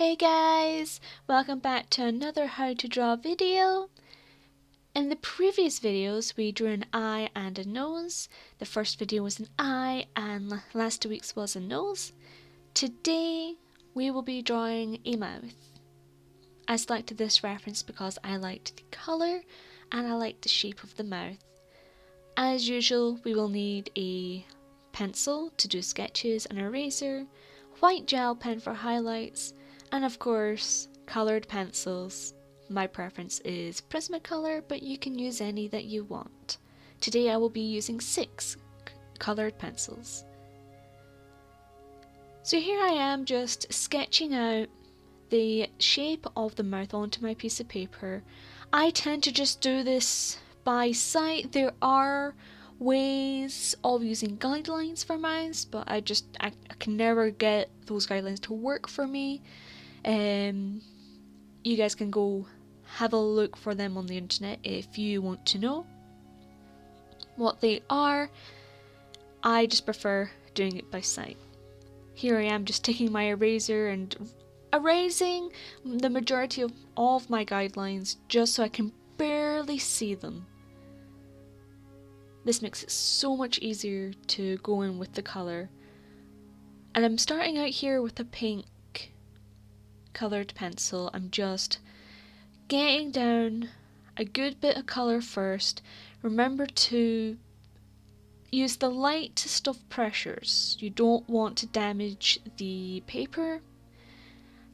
Hey guys! Welcome back to another how to draw video. In the previous videos we drew an eye and a nose. The first video was an eye and last week's was a nose. Today we will be drawing a mouth. I selected this reference because I liked the colour and I liked the shape of the mouth. As usual, we will need a pencil to do sketches, an eraser, white gel pen for highlights, and of course coloured pencils. My preference is Prismacolor, but you can use any that you want. Today I will be using 6 coloured pencils. So here I am just sketching out the shape of the mouth onto my piece of paper. I tend to just do this by sight. There are ways of using guidelines for mouths, but I can never get those guidelines to work for me. You guys can go have a look for them on the internet if you want to know what they are. I just prefer doing it by sight. Here I am just taking my eraser and erasing the majority of my guidelines just so I can barely see them. This makes it so much easier to go in with the colour. And I'm starting out here with a pink coloured pencil. I'm just getting down a good bit of colour first. Remember to use the lightest of pressures. You don't want to damage the paper.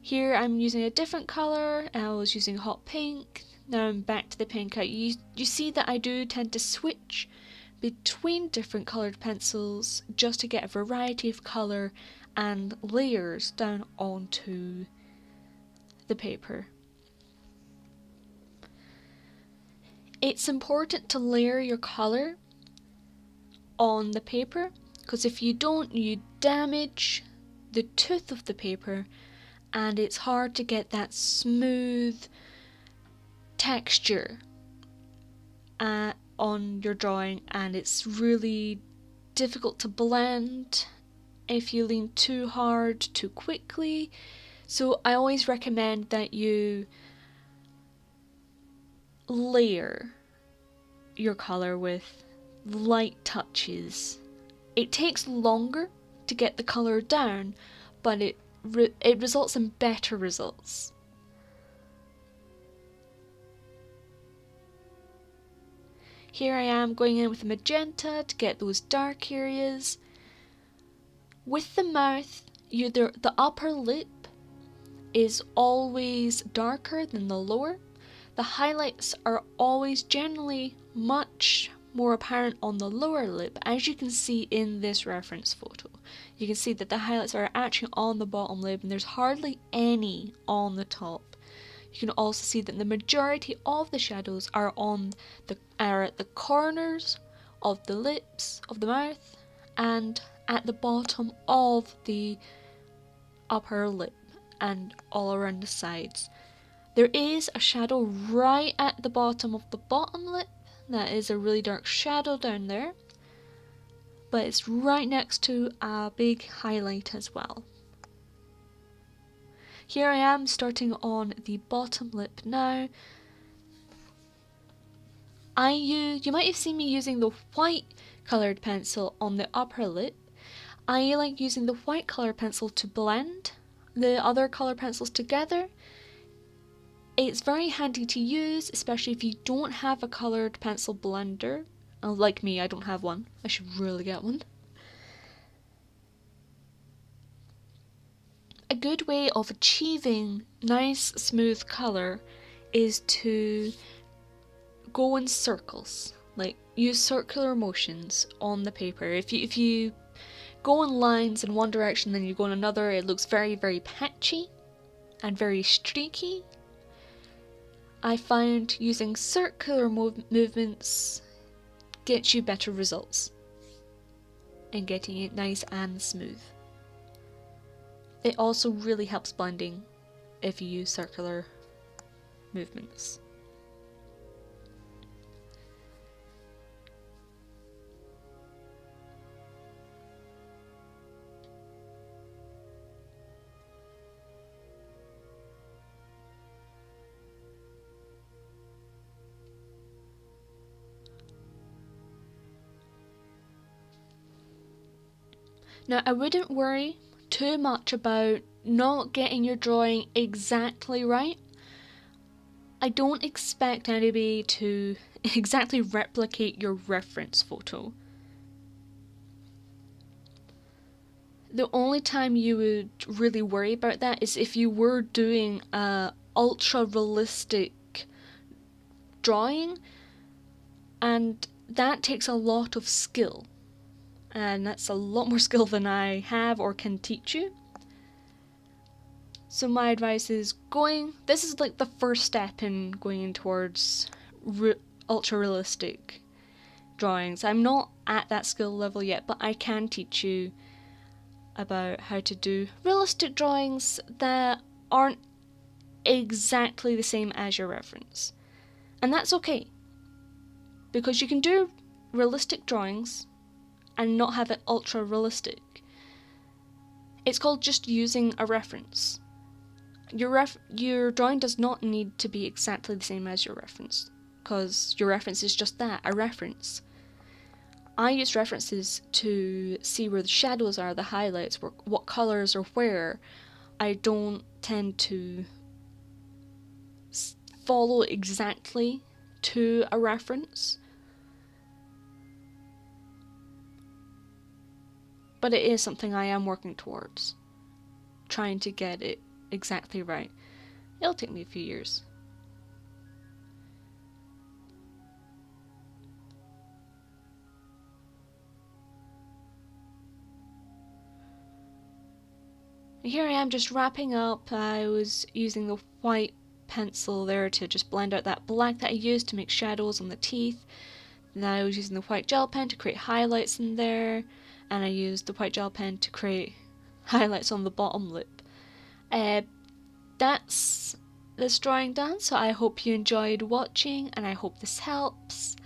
Here I'm using a different colour. I was using hot pink. Now I'm back to the pink. You see that I do tend to switch between different coloured pencils just to get a variety of colour and layers down onto the paper. It's important to layer your colour on the paper, because if you don't, you damage the tooth of the paper and it's hard to get that smooth texture on your drawing, and it's really difficult to blend if you lean too hard too quickly. So I always recommend that you layer your colour with light touches. It takes longer to get the colour down, but it results in better results. Here I am going in with magenta to get those dark areas. With the mouth, the upper lip is always darker than the lower. The highlights are always generally much more apparent on the lower lip, as you can see in this reference photo. You can see that the highlights are actually on the bottom lip and there's hardly any on the top. You can also see that the majority of the shadows are at the corners of the lips, of the mouth, and at the bottom of the upper lip and all around the sides. There is a shadow right at the bottom of the bottom lip. That is a really dark shadow down there, but it's right next to a big highlight as well. Here I am starting on the bottom lip now. You might have seen me using the white coloured pencil on the upper lip. I like using the white colour pencil to blend the other colour pencils together. It's very handy to use, especially if you don't have a coloured pencil blender. Like me, I don't have one. I should really get one. A good way of achieving nice smooth colour is to go in circles, like use circular motions on the paper. If you go in lines in one direction then you go in another, it looks very, very patchy and very streaky. I find using circular movements gets you better results in getting it nice and smooth. It also really helps blending if you use circular movements. Now, I wouldn't worry too much about not getting your drawing exactly right. I don't expect anybody to exactly replicate your reference photo. The only time you would really worry about that is if you were doing a ultra realistic drawing, and that takes a lot of skill, and that's a lot more skill than I have or can teach you. So my advice is this is like the first step in going towards ultra realistic drawings. I'm not at that skill level yet, but I can teach you about how to do realistic drawings that aren't exactly the same as your reference. And that's okay, because you can do realistic drawings and not have it ultra realistic. It's called just using a reference. Your drawing does not need to be exactly the same as your reference, because your reference is just that, a reference. I use references to see where the shadows are, the highlights, what colours are where. I don't tend to follow exactly to a reference. But it is something I am working towards, trying to get it exactly right. It'll take me a few years. Here I am just wrapping up. I was using the white pencil there to just blend out that black that I used to make shadows on the teeth. Then I was using the white gel pen to create highlights in there, and I used the white gel pen to create highlights on the bottom lip. That's this drawing done, so I hope you enjoyed watching, and I hope this helps.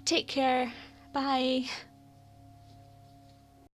Take care. Bye.